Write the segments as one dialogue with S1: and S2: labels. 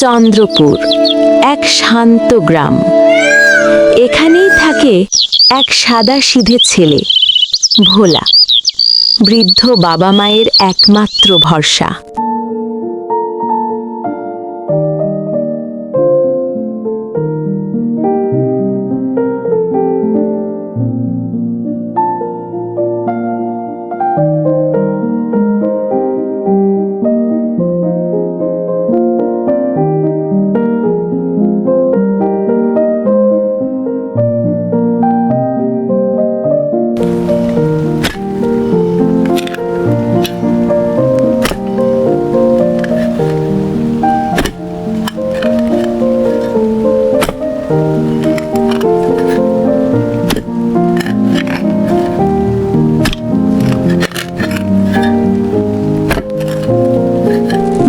S1: চন্দ্রপুর এক শান্ত গ্রাম। এখানেই থাকে এক সাদাসিধে ছেলে, ভোলা, বৃদ্ধ বাবা মায়ের একমাত্র ভরসা।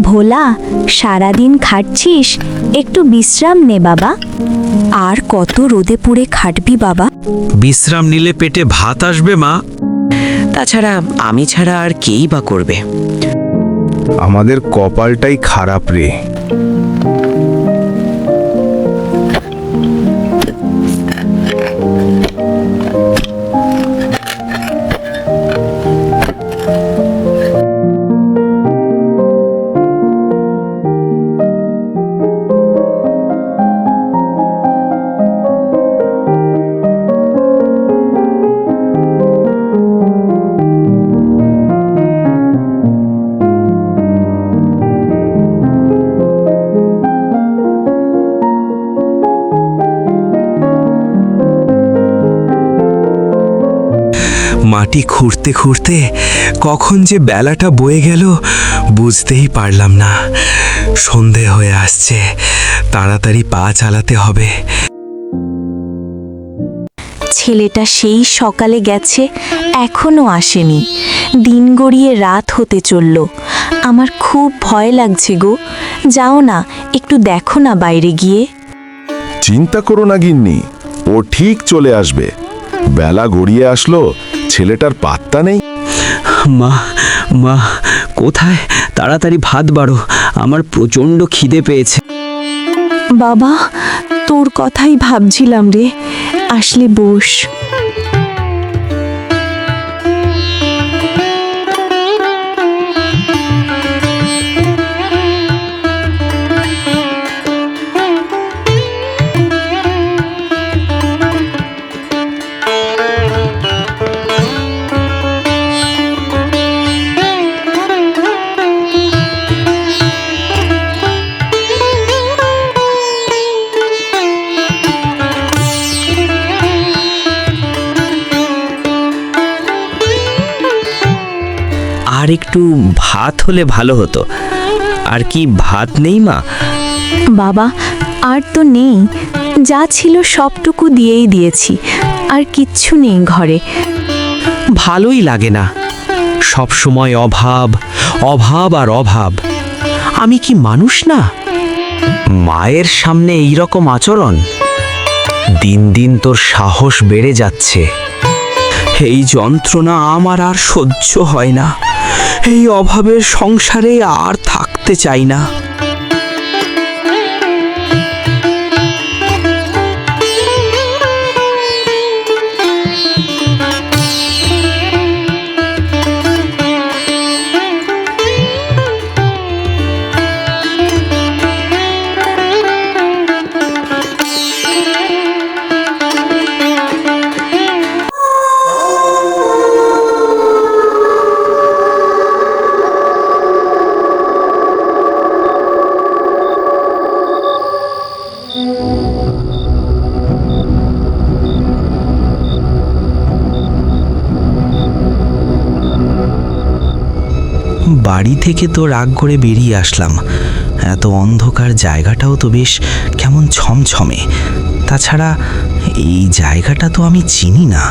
S2: ভোলা, সারাদিন খাটছিস, একটু বিশ্রাম নে বাবা। আর কত রোদে পুড়ে খাটবি বাবা?
S3: বিশ্রাম নিলে পেটে ভাত আসবে মা। তাছাড়া আমি ছাড়া আর কেই বা করবে?
S4: আমাদের কপালটাই খারাপ রে।
S3: মাটি খুঁড়তে খুঁড়তে কখন যে বেলাটা বয়ে গেল বুঝতেই পারলাম না। সন্ধে হয়ে আসছে, তাড়াতাড়ি পা চালাতে হবে।
S2: ছেলেটা সেই সকালে গেছে, এখনো আসেনি। দিন গড়িয়ে রাত হতে চলল। আমার খুব ভয় লাগছে গো। যাও না, একটু দেখো না বাইরে গিয়ে।
S5: চিন্তা করো না গিন্নি, ও ঠিক চলে আসবে। বেলা গড়িয়ে আসলো, ছেলেটার পাত্তা নেই।
S3: মা মা কোথায়? তাড়াতাড়ি ভাত বাড়ো, আমার প্রচণ্ড খিদে পেয়েছে।
S2: বাবা, তোর কথাই ভাবছিলাম রে। আসলে বস।
S3: আর একটু ভাত হলে ভালো হতো। আর কি ভাত নেই মা?
S2: বাবা, আর তো নেই। যা ছিল সবটুকু দিয়েই দিয়েছি, আর কিচ্ছু নেই ঘরে।
S3: ভালোই লাগে না, সব সময় অভাব অভাব আর অভাব। আমি কি মানুষ না? মায়ের সামনে এই রকম আচরণ। দিন দিন তোর সাহস বেড়ে যাচ্ছে। এই যন্ত্রণা আমার আর সহ্য হয় না। এই অভাবের সংসারে আর থাকতে চাই না। বাড়ি থেকে তো রাগ করে বেরিয়ে আসলাম। এত অন্ধকার জায়গাটাও তো বেশ কেমন ছমছমে। তাছাড়া এই জায়গাটা তো আমি চিনি না।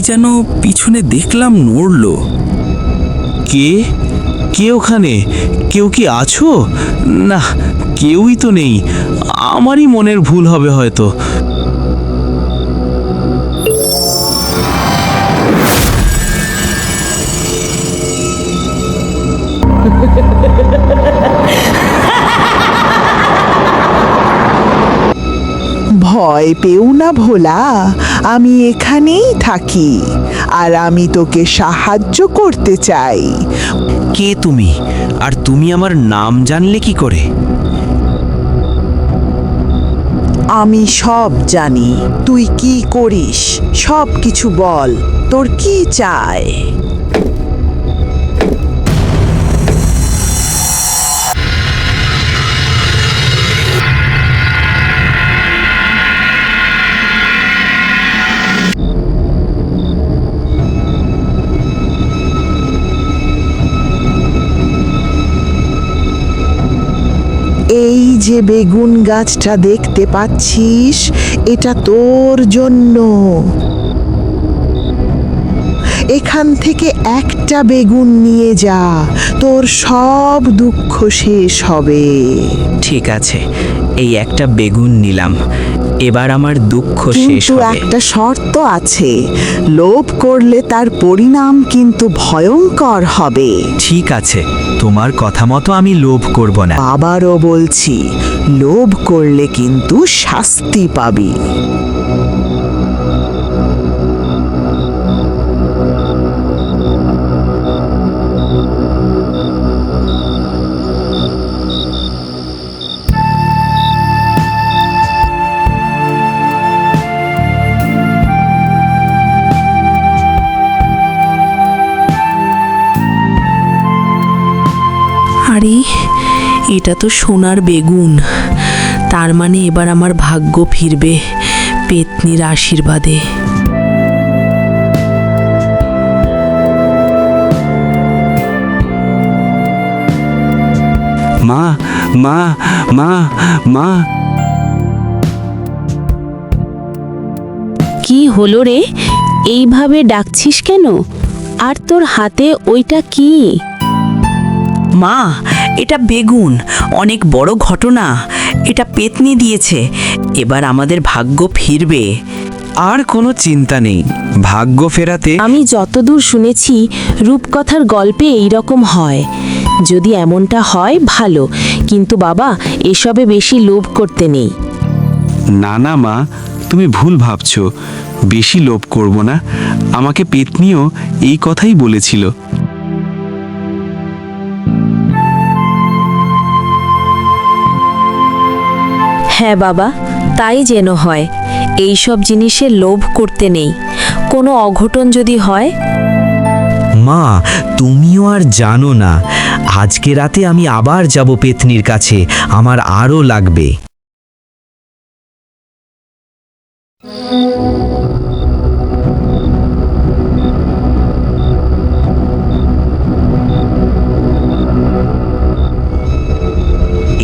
S6: যেন পিছনে দেখলাম নড়ল।
S3: কে? কে ওখানে? কেউ কি আছো? না, কেউই তো নেই। আমারই মনের ভুল হবে হয়তো।
S6: ভয় পেও না ভোলা, আমি এখানেই থাকি আর আমি তোকে সাহায্য করতে চাই।
S3: কে তুমি? আর তুমি আমার নাম জানলে কি করে?
S6: আমি সব জানি তুই কি করিস, সব কিছু বল, তোর কি চাই? এই যে বেগুন গাছটা দেখতে পাচ্ছিস, এটা তোর জন্য। এখান থেকে একটা বেগুন নিয়ে যা, তোর সব দুঃখ শেষ হবে।
S3: ঠিক আছে, এই একটা বেগুন নিলাম। এবার আমার দুঃখ শেষ
S6: কিন্তু
S3: হবে।
S6: একটা শর্ত আছে, লোভ করলে তার পরিণাম কিন্তু ভয়ঙ্কর হবে।
S3: ঠিক আছে, তোমার কথা মতো আমি লোভ করব না।
S6: আবারও বলছি, লোভ করলে কিন্তু শাস্তি পাবি।
S7: আরে এটা তো সোনার বেগুন, তার মানে এবার আমার ভাগ্য ফিরবে পেতনির আশীর্বাদে।
S3: মা, মা, মা, মা।
S1: কি হলো রে? এইভাবে ডাকছিস কেন? আর তোর হাতে ওইটা কি?
S7: মা, এটা বেগুন, অনেক বড় ঘটনা। এটা পেতনি দিয়েছে, এবার আমাদের ভাগ্য ফিরবে।
S3: আর কোনো চিন্তা নেই, ভাগ্য ফেরাতে
S1: আমি যতদূর শুনেছি রূপকথার গল্পে এই রকম হয়। যদি এমনটা হয় ভালো, কিন্তু বাবা এসবে বেশি লোভ করতে নেই।
S3: না না মা, তুমি ভুল ভাবছো। বেশি লোভ করব না। আমাকে পেতনিও এই কথাই বলেছিল।
S1: হ্যাঁ বাবা, তাই যেন হয়। এইসব জিনিসে লোভ করতে নেই। কোনো অঘটন যদি হয়,
S3: মা, তুমিও আর জানো না, আজকে রাতে আমি আবার যাব পেতনির কাছে। আমার আরও লাগবে।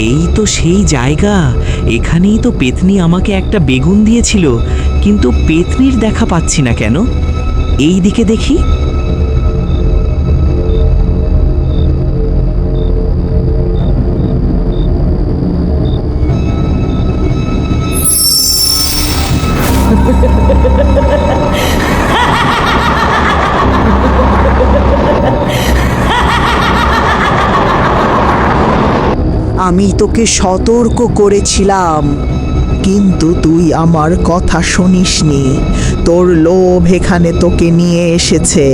S3: এই তো সেই জায়গা। এখানেই তো পেতনি আমাকে একটা বেগুন দিয়েছিল, কিন্তু পেতনির দেখা পাচ্ছি না কেন? এই দিকে দেখি।
S6: আমি তোকে সতর্ক করেছিলাম, কিন্তু তুই আমার কথা শুনিসনি। তোর লোভ এখানে তোকে নিয়ে এসেছে।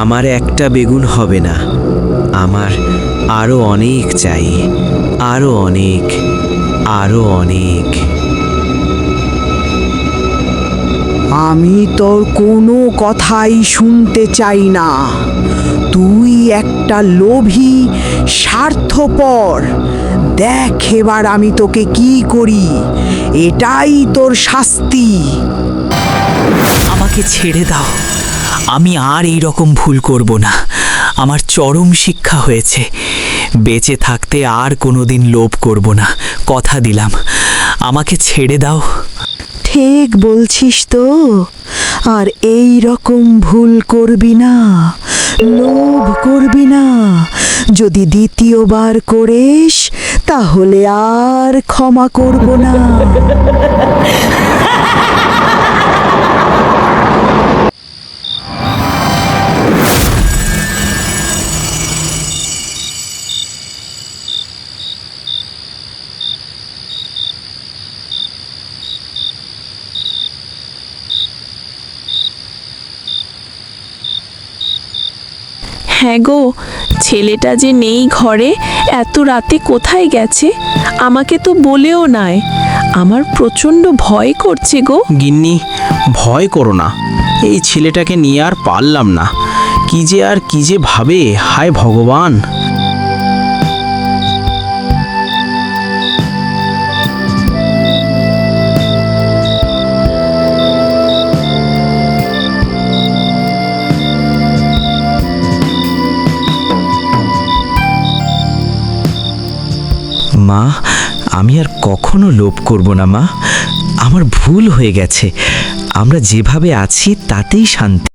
S3: আমার একটা বেগুন হবে না, আমার আরো অনেক চাই, আরো অনেক, আরো অনেক।
S6: আমি তোর কোনো কথাই শুনতে চাই না। তুই একটা লোভী, স্বার্থপর। দেখ এবার আমি তোকে কি করি। এটাই তোর শাস্তি।
S7: আমাকে ছেড়ে দাও, আমি আর এই রকম ভুল করব না। আমার চরম শিক্ষা হয়েছে। বেঁচে থাকতে আর কোনোদিন লোভ করব না, কথা দিলাম। আমাকে ছেড়ে দাও।
S6: ঠিক বলছিস তো? আর এই রকম ভুল করবি না, লোভ করবি না। যদি দ্বিতীয়বার করিস তাহলে আর ক্ষমা করব না।
S1: হ্যাঁ গো, ছেলেটা যে নেই ঘরে, এত রাতে কোথায় গেছে আমাকে তো বলেও নাই। আমার প্রচণ্ড ভয় করছে গো।
S3: গিন্নি, ভয় করো না। এই ছেলেটাকে নিয়ে আর পারলাম না। কি যে ভাবে, হায় ভগবান। মা, আমি আর কখনো লোভ করব না মা। আমার ভুল হয়ে গেছে। আমরা যেভাবে আছি তাতেই শান্তি।